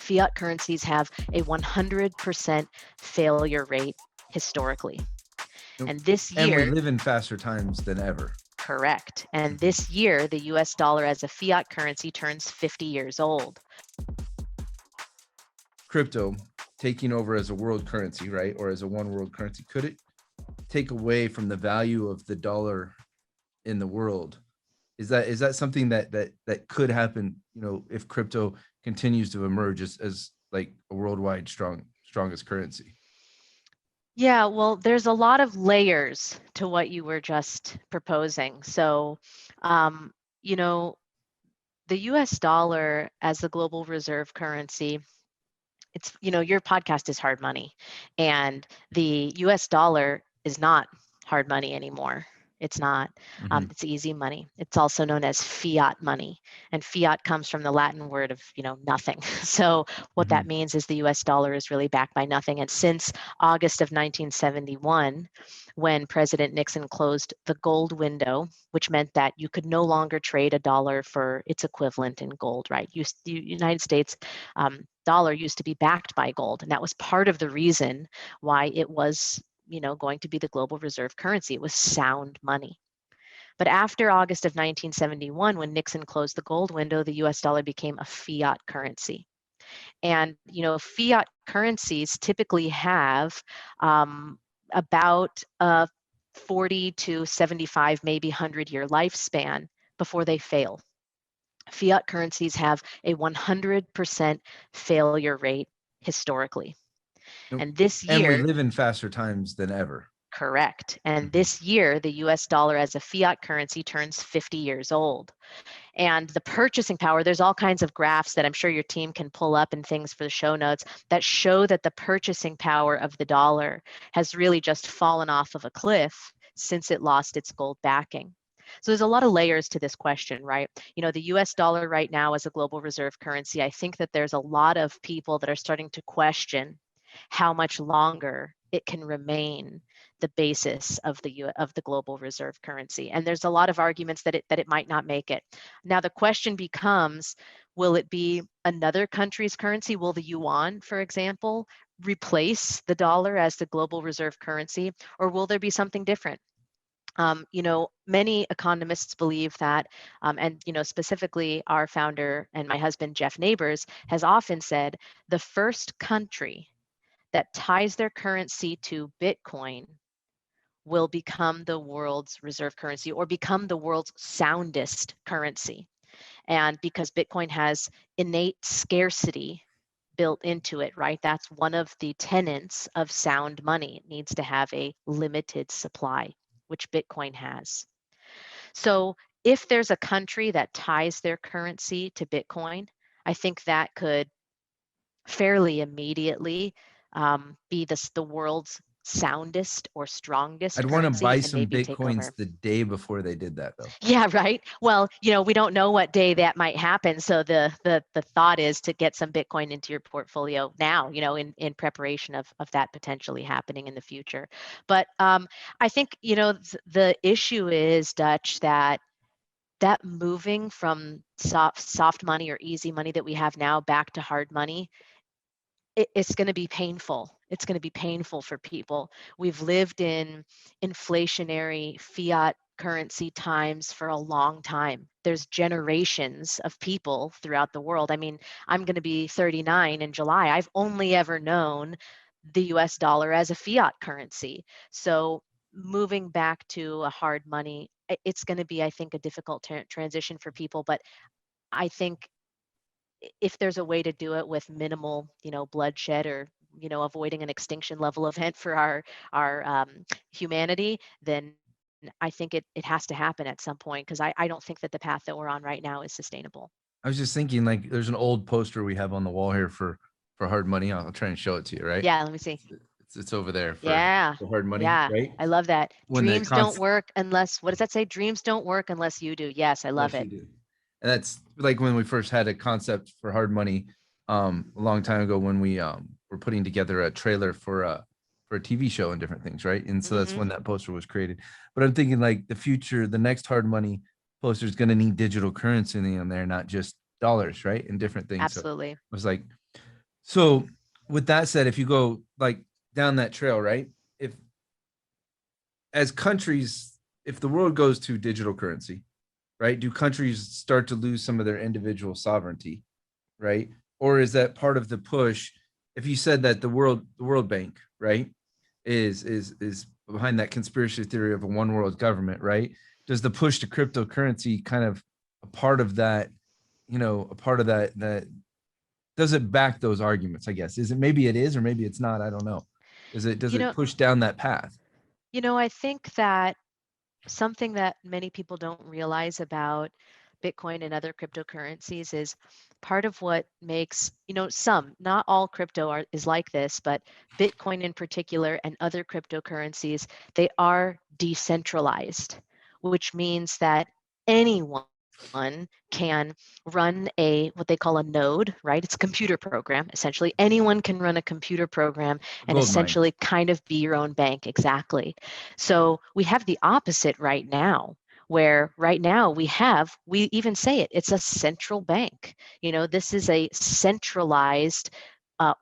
fiat currencies have a 100% failure rate historically. And this And we year, live in faster times than ever. correct. And this year, the US dollar as a fiat currency turns 50 years old. Crypto taking over as a world currency, right? Or as a one world currency, could it take away from the value of the dollar in the world? Is that something that could happen, if crypto continues to emerge as like a worldwide strongest currency? Yeah, well, there's a lot of layers to what you were just proposing. So, um, you know, the US dollar as the global reserve currency, your podcast is hard money, and the US dollar is not hard money anymore. It's not. Mhm. It's easy money. It's also known as fiat money, and fiat comes from the Latin word of nothing. So what that Mhm. means is the US dollar is really backed by nothing. And since August of 1971, when President Nixon closed the gold window, which meant that you could no longer trade a dollar for its equivalent in gold, right? The United States dollar used to be backed by gold, and that was part of the reason why it was going to be the global reserve currency. It was sound money. But after August of 1971, when Nixon closed the gold window, the US dollar became a fiat currency. And fiat currencies typically have about a 40 to 75, maybe 100-year lifespan before they fail. Fiat currencies have a 100% failure rate historically. Nope. And this And we year, live in faster times than ever. correct. And Mhm. this year, the US dollar as a fiat currency turns 50 years old. And the purchasing power, there's all kinds of graphs that I'm sure your team can pull up and things for the show notes that show that the purchasing power of the dollar has really just fallen off of a cliff since it lost its gold backing. So there's a lot of layers to this question, right? The US dollar right now as a global reserve currency, I think that there's a lot of people that are starting to question how much longer it can remain the basis of the global reserve currency. And there's a lot of arguments that it might not make it. Now the question becomes, will it be another country's currency? Will the yuan, for example, replace the dollar as the global reserve currency, or will there be something different? Many economists believe that, and specifically our founder and my husband Jeff Neighbors has often said, the first country that ties their currency to Bitcoin will become the world's reserve currency or become the world's soundest currency. And because Bitcoin has innate scarcity built into it, right? That's one of the tenets of sound money. It needs to have a limited supply, which Bitcoin has. So if there's a country that ties their currency to Bitcoin, I think that could fairly immediately be the world's soundest or strongest I'd want to currency buy and some maybe take Bitcoins over. the day before they did that, though. Yeah, right. Well, we don't know what day that might happen. So the thought is to get some Bitcoin into your portfolio now, in preparation of that potentially happening in the future. But I think, the issue is, Dutch, that moving from soft money or easy money that we have now back to hard money, it's going to be painful. It's going to be painful for people. We've lived in inflationary fiat currency times for a long time. There's generations of people throughout the world. I mean, I'm going to be 39 in July. I've only ever known the US dollar as a fiat currency. So moving back to a hard money, it's going to be, I think, a difficult transition for people. But I think if there's a way to do it with minimal, bloodshed, or avoiding an extinction level event for our humanity, then I think it has to happen at some point, because I don't think that the path that we're on right now is sustainable. I was just thinking, like, there's an old poster we have on the wall here for hard money. I'll try and show it to you, right? Yeah, let me see. It's over there Yeah, for hard money, yeah, right? I love that. When the Dreams don't concept, work unless, what does that say? Dreams don't work unless you do. Yes, I love unless it. you do. And that's like when we first had a concept for hard money, a long time ago, when we were putting together a trailer for a TV show and different things, right? And so that's Hmm. when that poster was created. But I'm thinking, like, the future, the next hard money poster is going to need digital currency in there, not just dollars, right? And different things. So I Absolutely. was like, So with that said, if you go like down that trail, right? If as countries, if the world goes to digital currency, right? Do countries start to lose some of their individual sovereignty, right? Or is that part of the push? If you said that the World Bank, right, is behind that conspiracy theory of a one world government, right? Does the push to cryptocurrency kind of a part of that, a part of that does it back those arguments, I guess? Is it, maybe it is or maybe it's not, I don't know. Does You it know, push down that path? I think that something that many people don't realize about Bitcoin and other cryptocurrencies is part of what makes, not all crypto is like this, but Bitcoin in particular and other cryptocurrencies, they are decentralized, which means that anyone can run a what they call a node, right? It's a computer program. Essentially, anyone can run a computer program and Gold mine. essentially kind of be your own bank. Exactly. So we have the opposite right now, where right now we even say it's a central bank. This is a centralized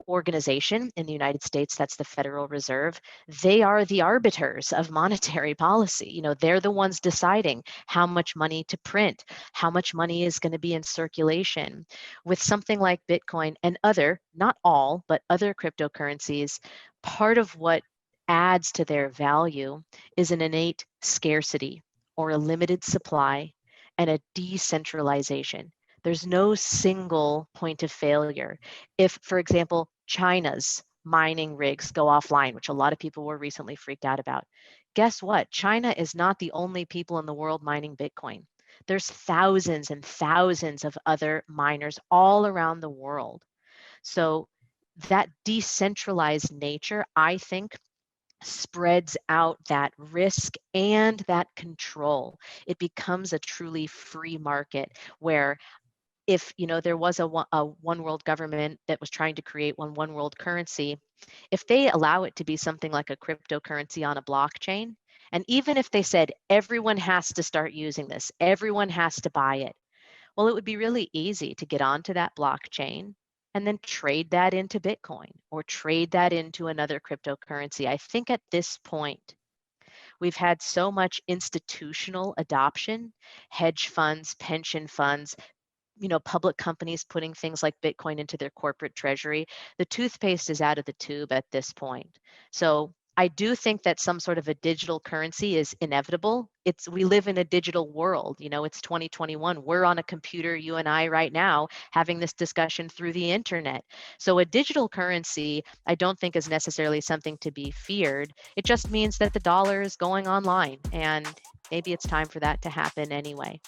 organization in the United States, that's the Federal Reserve. They are the arbiters of monetary policy. They're the ones deciding how much money to print, how much money is going to be in circulation. With something like Bitcoin and other, not all, but other cryptocurrencies, part of what adds to their value is an innate scarcity or a limited supply and a decentralization. There's no single point of failure. If, for example, China's mining rigs go offline, which a lot of people were recently freaked out about, guess what? China is not the only people in the world mining Bitcoin. There's thousands and thousands of other miners all around the world. So that decentralized nature, I think, spreads out that risk and that control. It becomes a truly free market where if there was a one world government that was trying to create one world currency, if they allow it to be something like a cryptocurrency on a blockchain, and even if they said everyone has to start using this, everyone has to buy it, well, it would be really easy to get onto that blockchain and then trade that into Bitcoin or trade that into another cryptocurrency. I think at this point, we've had so much institutional adoption, hedge funds, pension funds, public companies putting things like Bitcoin into their corporate treasury. The toothpaste is out of the tube at this point. So I do think that some sort of a digital currency is inevitable. We live in a digital world. It's 2021. We're on a computer, you and I right now, having this discussion through the internet. So a digital currency, I don't think is necessarily something to be feared. It just means that the dollar is going online, and maybe it's time for that to happen anyway.